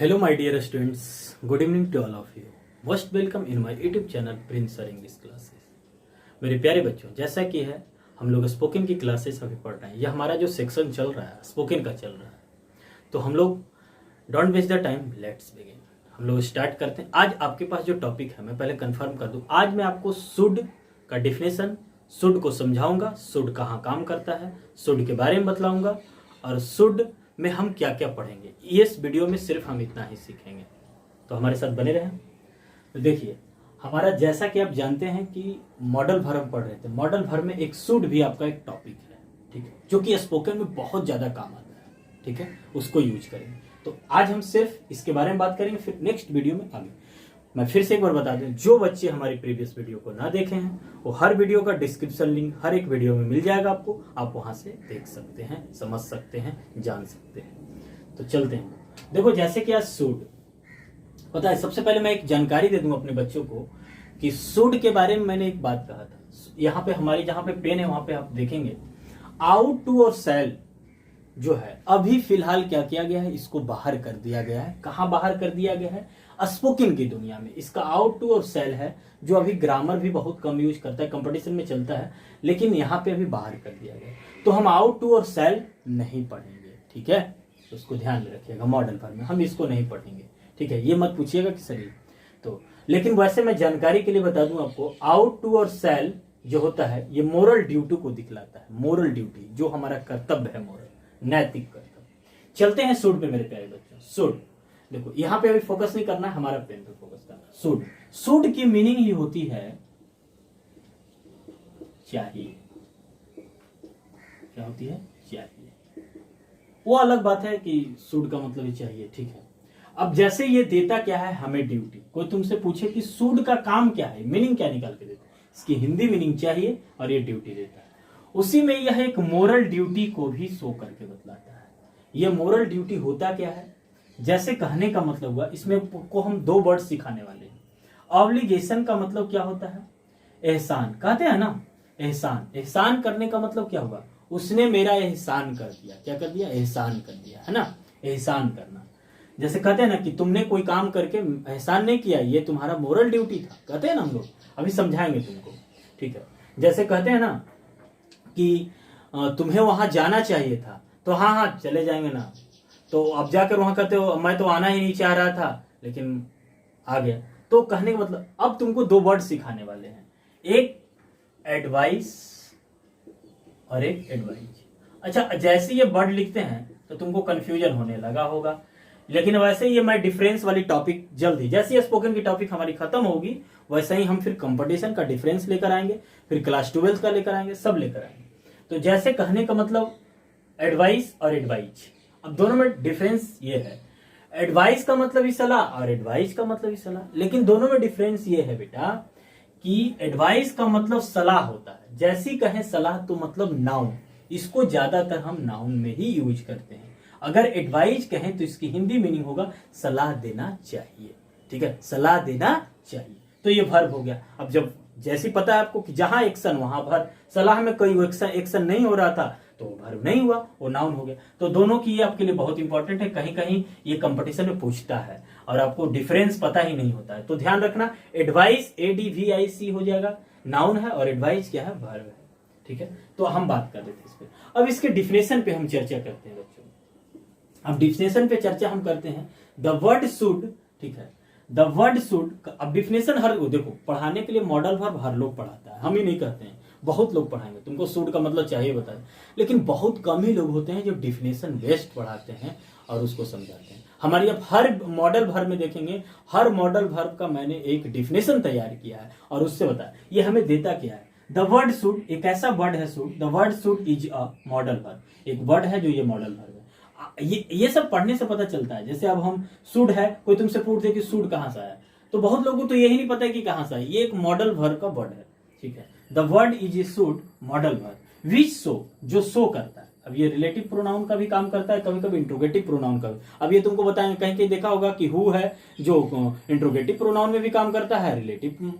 Hello, my dear students. Good evening to all of you. Most welcome in my YouTube channel Prince Sir English Classes. मेरे प्यारे बच्चों, जैसा कि है हम लोग स्पोकन की क्लासेस अभी पढ़ रहे हैं। यह हमारा जो सेक्शन चल रहा है स्पोकन का चल रहा है। तो हम लोग don't waste the time, let's begin. हम लोग स्टार्ट करते हैं। आज आपके पास जो टॉपिक है मैं पहले कंफर्म कर दूं। आज मैं आपको शुड का डिफिनेशन, शुड को समझाऊंगा, शुड कहाँ काम करता है, शुड के बारे में बतलाऊंगा और शुड में हम क्या क्या पढ़ेंगे। इस वीडियो में सिर्फ हम इतना ही सीखेंगे, तो हमारे साथ बने रहें। तो देखिए, हमारा जैसा कि आप जानते हैं कि मॉडल वर्ब पढ़ रहे थे। मॉडल वर्ब में एक शुड भी आपका एक टॉपिक है, ठीक है, जो कि स्पोकन में बहुत ज्यादा काम आता है, ठीक है, उसको यूज करेंगे। तो आज हम सिर्फ इसके बारे में बात करेंगे, फिर नेक्स्ट वीडियो में आगे। मैं फिर से एक बार बता दूं, जो बच्चे हमारी प्रीवियस वीडियो को ना देखे हैं वो हर वीडियो का डिस्क्रिप्शन लिंक हर एक वीडियो में मिल जाएगा आपको। आप वहां से देख सकते हैं, समझ सकते हैं, जान सकते हैं। तो चलते हैं। देखो, जैसे कि आज शुड पता है, सबसे पहले मैं एक जानकारी दे दूंगा अपने बच्चों को कि शुड के बारे में मैंने एक बात कहा था। यहाँ पे हमारी जहां पे पेन है वहां पे आप देखेंगे आउट टू और सेल जो है अभी फिलहाल क्या किया गया है, इसको बाहर कर दिया गया है। कहां बाहर कर दिया गया है? स्पोकन की दुनिया में इसका आउट टू और सेल है, जो अभी ग्रामर भी बहुत कम यूज करता है, कंपटीशन में चलता है, लेकिन यहाँ पे अभी बाहर कर दिया गया। तो हम आउट टू और सेल नहीं पढ़ेंगे, ठीक है, तो उसको ध्यान में रखिएगा। मॉडल वर्ब में हम इसको नहीं पढ़ेंगे, ठीक है। ये मत पूछिएगा कि सर तो, लेकिन वैसे मैं जानकारी के लिए बता दूं आपको, आउट टू और सेल जो होता है ये मोरल ड्यूटी को दिखलाता है। मोरल ड्यूटी जो हमारा कर्तव्य है, मोरल नैतिक कर्तव्य। चलते हैं शुड पे मेरे प्यारे बच्चों। शुड देखो, यहां पे अभी फोकस नहीं करना है, हमारा पेन पे फोकस करना। शुड, शुड की मीनिंग ही होती है चाहिए। क्या होती है? चाहिए। वो अलग बात है कि शुड का मतलब ही चाहिए, ठीक है। अब जैसे ये देता क्या है हमें? ड्यूटी। कोई तुमसे पूछे कि शुड का काम क्या है, मीनिंग क्या निकाल के देता है, इसकी हिंदी मीनिंग चाहिए और ये ड्यूटी देता है। उसी में यह एक मोरल ड्यूटी को भी शो करके बतलाता है। ये मोरल ड्यूटी होता क्या है? जैसे कहने का मतलब हुआ, इसमें को हम दो वर्ड सिखाने वाले हैं। ऑब्लिगेशन का मतलब क्या होता है? एहसान। कहते हैं ना एहसान। एहसान करने का मतलब क्या हुआ? उसने मेरा एहसान कर दिया। क्या कर दिया? एहसान कर दिया, है ना। एहसान करना, जैसे कहते हैं ना कि तुमने कोई काम करके एहसान नहीं किया, ये तुम्हारा मोरल ड्यूटी था, कहते हैं ना हम लोग। अभी समझाएंगे तुमको, ठीक है। जैसे कहते हैं ना कि तुम्हें वहां जाना चाहिए था, तो हाँ हाँ चले जाएंगे ना। तो अब जाकर वहां कहते हो मैं तो आना ही नहीं चाह रहा था लेकिन आ गया। तो कहने का मतलब, अब तुमको दो वर्ड सिखाने वाले हैं, एक एडवाइस और एक एडवाइज। अच्छा, जैसे ये वर्ड लिखते हैं तो तुमको कंफ्यूजन होने लगा होगा, लेकिन वैसे ये मैं डिफरेंस वाली टॉपिक जल्दी, जैसे ये स्पोकन की टॉपिक हमारी खत्म होगी वैसे ही हम फिर कंपटीशन का डिफरेंस लेकर आएंगे, फिर क्लास 12 का लेकर आएंगे, सब लेकर आएंगे। तो जैसे कहने का मतलब एडवाइस और एडवाइज, अब दोनों में डिफरेंस ये है। एडवाइस का मतलब ही सलाह और एडवाइस का मतलब ही सलाह, लेकिन दोनों में डिफरेंस ये है बेटा कि एडवाइस का मतलब सलाह होता है। जैसी कहें सलाह तो मतलब नाउन, इसको ज्यादातर हम नाउन में ही यूज करते हैं। अगर एडवाइस कहें तो इसकी हिंदी मीनिंग होगा सलाह देना चाहिए, ठीक है, सलाह देना चाहिए। तो ये वर्ब हो गया। अब जब जैसे पता है आपको कि जहां एक्शन वहां वर्ब, सलाह में कोई एक्शन नहीं हो रहा था तो वर्ब नहीं हुआ, वो नाउन हो गया। तो दोनों की ये आपके लिए बहुत इंपॉर्टेंट है, कहीं कहीं ये कंपटीशन में पूछता है और आपको डिफरेंस पता ही नहीं होता है। तो ध्यान रखना, एडवाइस ADVIC हो जाएगा, नाउन है, और एडवाइस क्या है? वर्ब है, ठीक है। तो हम बात कर रहे थे इस पे। अब इसके डिफिनेशन पे हम चर्चा करते हैं बच्चों। अब डिफिनेशन पे चर्चा हम करते हैं। द वर्ड शुड, ठीक है, द वर्ड शुड। अब डिफिनेशन हर देखो, पढ़ाने के लिए मॉडल वर्ब हर लोग पढ़ाता है, हम ही नहीं कहते हैं, बहुत लोग पढ़ाएंगे। तुमको शुड का मतलब चाहिए बता दें, लेकिन बहुत कम ही लोग होते हैं जो डिफिनेशन बेस्ड पढ़ाते हैं और उसको समझाते हैं। हमारी अब हर मॉडल वर्ब में देखेंगे, हर मॉडल वर्ब का मैंने एक डिफिनेशन तैयार किया है और उससे बताया ये हमें देता क्या है। द वर्ड शुड एक ऐसा वर्ड है, should, the word should is a modal verb. एक वर्ड है जो ये मॉडल वर्ब है। ये सब पढ़ने से पता चलता है। जैसे अब हम शुड है, कोई तुमसे पूछते कि शुड कहां से आया, तो बहुत लोगों को तो यही नहीं पता है कि कहां से आया। ये एक मॉडल वर्ब का वर्ड है, ठीक है। The word is a should modal verb which show, जो शो करता है। अब ये रिलेटिव प्रोनाउन का भी काम करता है, कभी कभी इंट्रोगेटिव प्रोनाउन का भी। अब ये तुमको बताएंगे, कहीं कहीं देखा होगा कि हु है जो इंट्रोगेटिव प्रोनाउन में भी काम करता है, रिलेटिव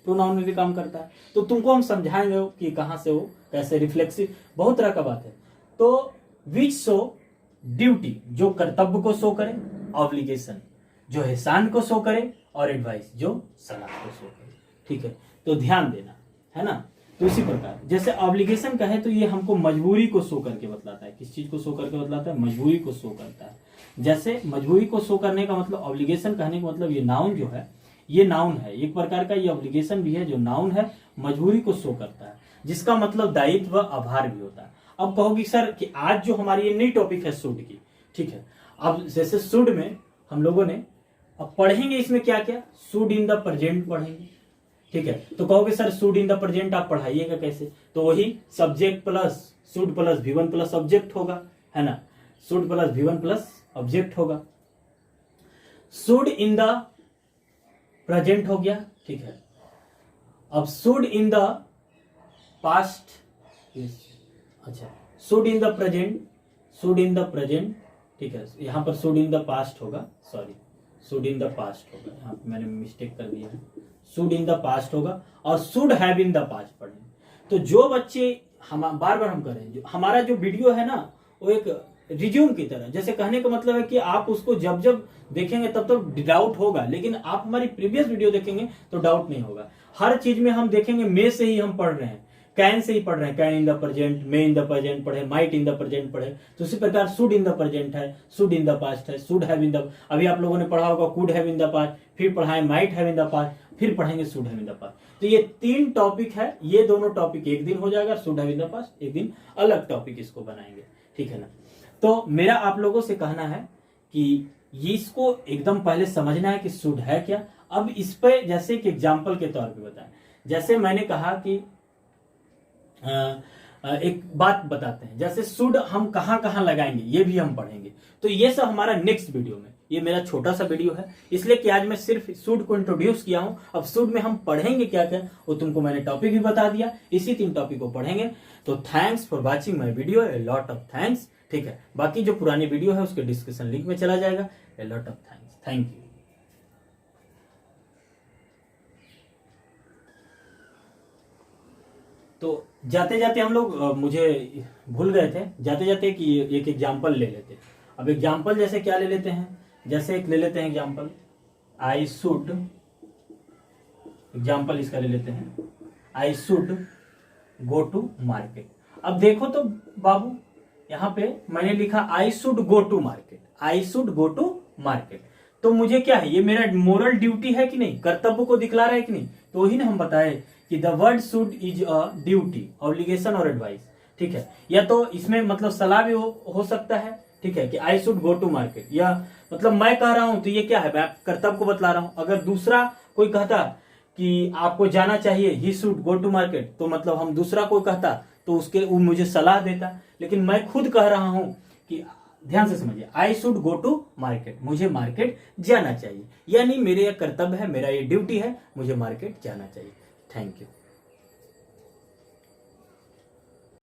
प्रोनाउन में भी काम करता है। तो तुमको हम समझाएंगे कि कहां से हो, कैसे, रिफ्लेक्सिव, बहुत तरह का बात है। तो विच शो ड्यूटी, जो कर्तव्य को शो करे, ऑब्लिगेशन जो एहसान को शो करे और एडवाइस जो सलाह को शो करे। ठीक है, तो ध्यान देना है ना। तो इसी प्रकार जैसे ऑब्लिगेशन का है तो ये हमको मजबूरी को शो करके बतलाता है। किस चीज को शो करके बतलाता है? मजबूरी को शो करता है। जैसे मजबूरी को शो करने का मतलब, ऑब्लिगेशन कहने का मतलब, ये नाउन जो है ये नाउन है एक प्रकार का, ये ऑब्लिगेशन भी है जो नाउन है, मजबूरी को शो करता है, जिसका मतलब दायित्व व आभार भी होता है। अब कहोगी सर कि आज जो हमारी ये नई टॉपिक है शुड की, ठीक है, अब जैसे शुड में हम लोगों ने अब पढ़ेंगे इसमें क्या क्या, शुड इन द प्रेजेंट पढ़ेंगे। ठीक है, तो कहोगे sir should in the present आप पढ़ाइएगा कैसे? तो वही subject plus should plus V1 plus object होगा, है ना। Should plus V1 plus object होगा। शुड इन द प्रेजेंट हो गया, ठीक है। अब शुड इन द पास्ट, अच्छा should in the present, should in the present, ठीक है, यहां पर शुड इन द पास्ट होगा, sorry should in the past होगा, यहाँ पे मैंने मिस्टेक कर दिया है, शुड इन द पास्ट होगा। और should have in the past पढ़ेंगे। तो जो बच्चे हम बार बार हम करें, जो हमारा जो वीडियो है ना वो एक रिज्यूम की तरह, जैसे कहने का मतलब है कि आप उसको जब जब देखेंगे तब तो डाउट होगा, लेकिन आप हमारी प्रीवियस वीडियो देखेंगे तो डाउट नहीं होगा। हर चीज में हम देखेंगे मे से ही हम पढ़ रहे हैं, कैन से ही पढ़ रहे हैं, can in the present, may in the present पढ़े, माइट इन द प्रेजेंट पढ़े। तो उसी प्रकार शुड इन द प्रेजेंट है, शुड इन द पास्ट है, शुड हैव इन द, अभी आप लोगों ने पढ़ा होगा could have in the past, फिर पढ़ाए might have in the past, फिर पढ़ेंगे should have in the past. तो ये 3 टॉपिक है, ये दोनों टॉपिक एक दिन हो जाएगा, should have in the past एक दिन अलग टॉपिक इसको बनाएंगे, ठीक है ना। तो मेरा आप लोगों से कहना है कि ये इसको एकदम पहले समझना है कि शुड है क्या। अब इस पे जैसे एक एग्जाम्पल के तौर पे बताएं, जैसे मैंने कहा कि एक बात बताते हैं, जैसे शुड हम कहां कहां लगाएंगे ये भी हम पढ़ेंगे। तो ये सब हमारा नेक्स्ट वीडियो में, ये मेरा छोटा सा वीडियो है इसलिए कि आज मैं सिर्फ शुड को इंट्रोड्यूस किया हूं। अब शुड में हम पढ़ेंगे क्या क्या वो तुमको मैंने टॉपिक भी बता दिया, इसी 3 टॉपिक को पढ़ेंगे। तो thanks for watching my video, a lot of thanks, ठीक है। बाकी जो पुरानी वीडियो है उसके डिस्क्रिप्शन लिंक में चला जाएगा। A lot of thanks, thank you. तो जाते जाते हम लोग मुझे भूल गए थे, जाते जाते कि एक एग्जाम्पल ले लेते। अब एग्जाम्पल जैसे क्या ले लेते हैं, जैसे एक ले लेते हैं एग्जाम्पल, आई शुड, एग्जाम्पल इसका ले लेते हैं, I should go to market. अब देखो तो बाबू यहाँ पे मैंने लिखा I should go to market, I should go to market. तो मुझे क्या है, ये मेरा मोरल ड्यूटी है कि नहीं, कर्तव्य को दिखला रहा है कि नहीं। तो वही ना हम बताए कि the word should is a duty, obligation और एडवाइस, ठीक है। या तो इसमें मतलब सलाह भी हो सकता है, ठीक है, कि I should go to market, या मतलब मैं कह रहा हूं तो ये क्या है, मैं कर्तव्य को बतला रहा हूं। अगर दूसरा कोई कहता कि आपको जाना चाहिए, he should go to market, तो मतलब हम दूसरा कोई कहता तो उसके वो मुझे सलाह देता। लेकिन मैं खुद कह रहा हूं कि ध्यान से समझिए, I should go to market, मुझे मार्केट जाना चाहिए, यानी मेरे ये कर्तव्य है, मेरा ये ड्यूटी है, मुझे मार्केट जाना चाहिए। Thank you.